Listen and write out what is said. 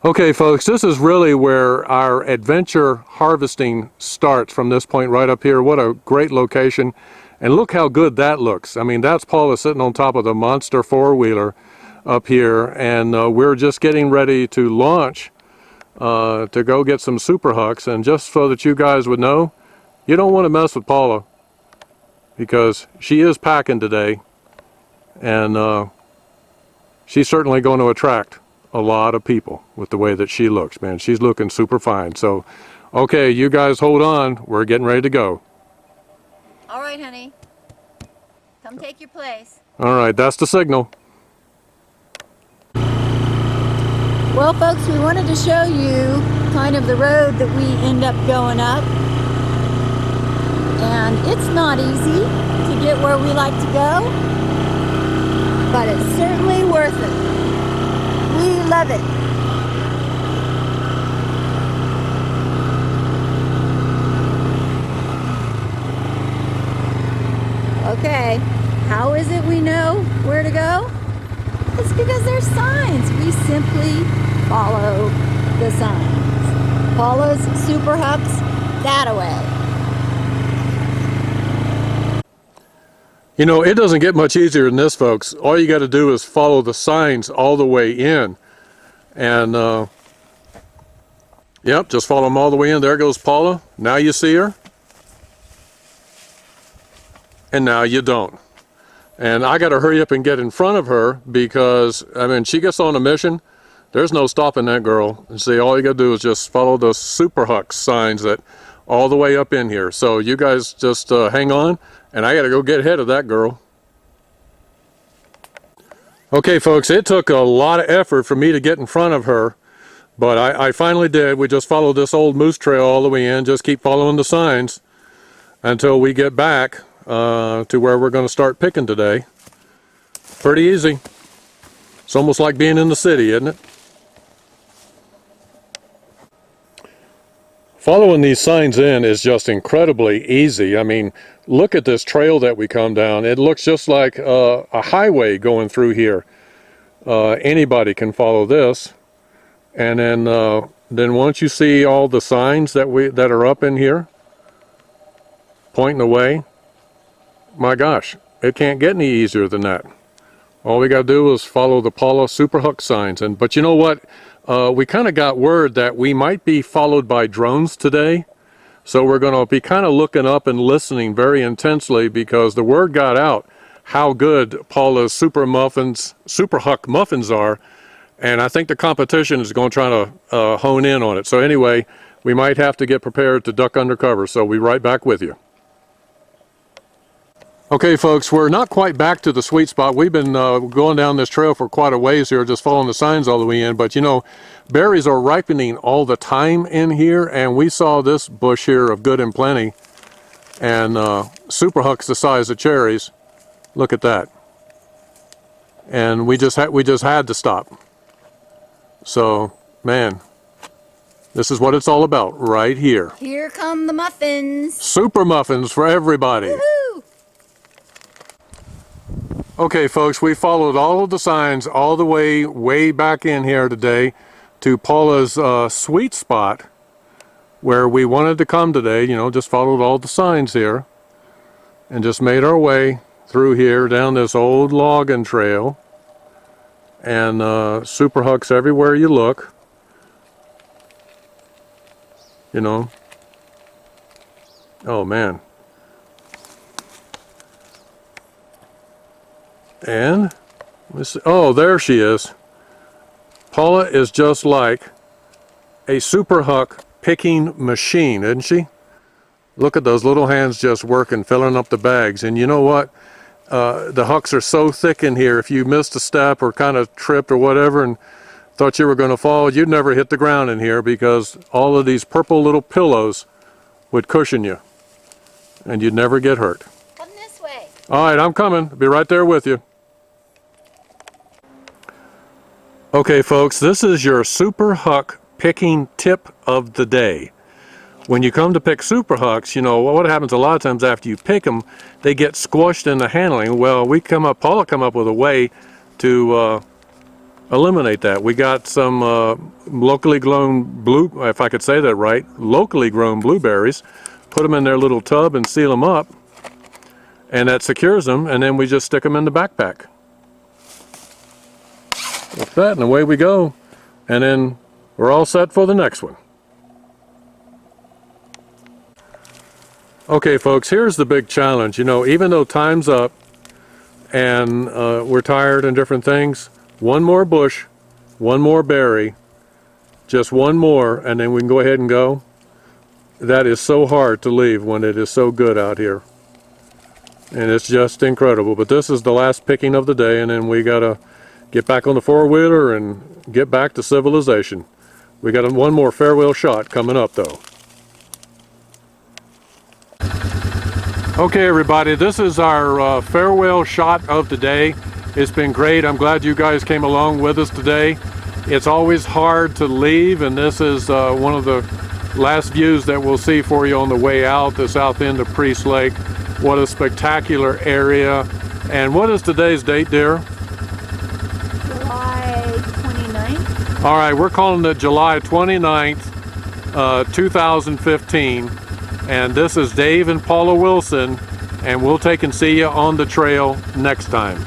Okay folks, this is really where our adventure harvesting starts, from this point right up here. What a great location. And look how good that looks. I mean, that's Paula sitting on top of the monster four-wheeler up here, and we're just getting ready to launch to go get some SuperHucks. And just so that you guys would know, you don't want to mess with Paula, because she is packing today, and she's certainly going to attract a lot of people with the way that she looks. Man, she's looking super fine. So, okay, you guys hold on. We're getting ready to go. All right, honey. Come take your place. All right, that's the signal. Well, folks, we wanted to show you kind of the road that we end up going up. And it's not easy to get where we like to go, but it's certainly worth it. We love it. Okay, how is it we know where to go? It's because there's signs. We simply follow the signs. Paula's SuperHucks, that way. You know, it doesn't get much easier than this, folks. All you got to do is follow the signs all the way in. And, yep, just follow them all the way in. There goes Paula. Now you see her. And now you don't. And I got to hurry up and get in front of her, because, I mean, she gets on a mission. There's no stopping that girl. And see, all you got to do is just follow the SuperHucks signs that all the way up in here. So you guys just hang on. And I got to go get ahead of that girl. Okay, folks, it took a lot of effort for me to get in front of her, but I finally did. We just followed this old moose trail all the way in. Just keep following the signs until we get back to where we're going to start picking today. Pretty easy. It's almost like being in the city, isn't it? Following these signs in is just incredibly easy. I mean, look at this trail that we come down. It looks just like a highway going through here. Anybody can follow this. And then once you see all the signs that are up in here, pointing the way, my gosh, it can't get any easier than that. All we got to do is follow the Paula SuperHucks signs. But you know what? We kind of got word that we might be followed by drones today. So we're going to be kind of looking up and listening very intensely, because the word got out how good Paula's SuperHuck muffins are. And I think the competition is going to try to hone in on it. So anyway, we might have to get prepared to duck under cover. So we'll be right back with you. Okay, folks, we're not quite back to the sweet spot. We've been going down this trail for quite a ways here, just following the signs all the way in. But, you know, berries are ripening all the time in here, and we saw this bush here of good and plenty, and SuperHucks the size of cherries. Look at that. And we just had to stop. So, man, this is what it's all about right here. Here come the muffins. Super muffins for everybody. Woohoo! Okay, folks, we followed all of the signs all the way back in here today to Paula's sweet spot where we wanted to come today. You know, just followed all the signs here and just made our way through here down this old logging trail, and SuperHucks everywhere you look. You know, oh man. And let's see. Oh, there she is. Paula is just like a SuperHuck picking machine, isn't she? Look at those little hands just working, filling up the bags. And you know what? The hucks are so thick in here, if you missed a step or kind of tripped or whatever and thought you were going to fall, you'd never hit the ground in here, because all of these purple little pillows would cushion you and you'd never get hurt. Come this way. All right, I'm coming. I'll be right there with you. Okay, folks, this is your SuperHuck picking tip of the day. When you come to pick SuperHucks, you know, what happens a lot of times after you pick them, they get squashed in the handling. Well, Paula come up with a way to eliminate that. We got some locally grown if I could say that right, locally grown blueberries. Put them in their little tub and seal them up, and that secures them, and then we just stick them in the backpack. Like that, and away we go. And then we're all set for the next one. Okay folks, here's the big challenge. You know, even though time's up and we're tired and different things, one more bush, one more berry, just one more, and then we can go ahead and go. That is so hard to leave when it is so good out here. And it's just incredible. But this is the last picking of the day, and then we gotta get back on the four-wheeler and get back to civilization. We got one more farewell shot coming up though. Okay everybody, this is our farewell shot of the day. It's been great. I'm glad you guys came along with us today. It's always hard to leave, and this is one of the last views that we'll see for you on the way out, the south end of Priest Lake. What a spectacular area. And what is today's date, dear? July 29th. All right, we're calling it July 29th, 2015. And this is Dave and Paula Wilson, and we'll take and see you on the trail next time.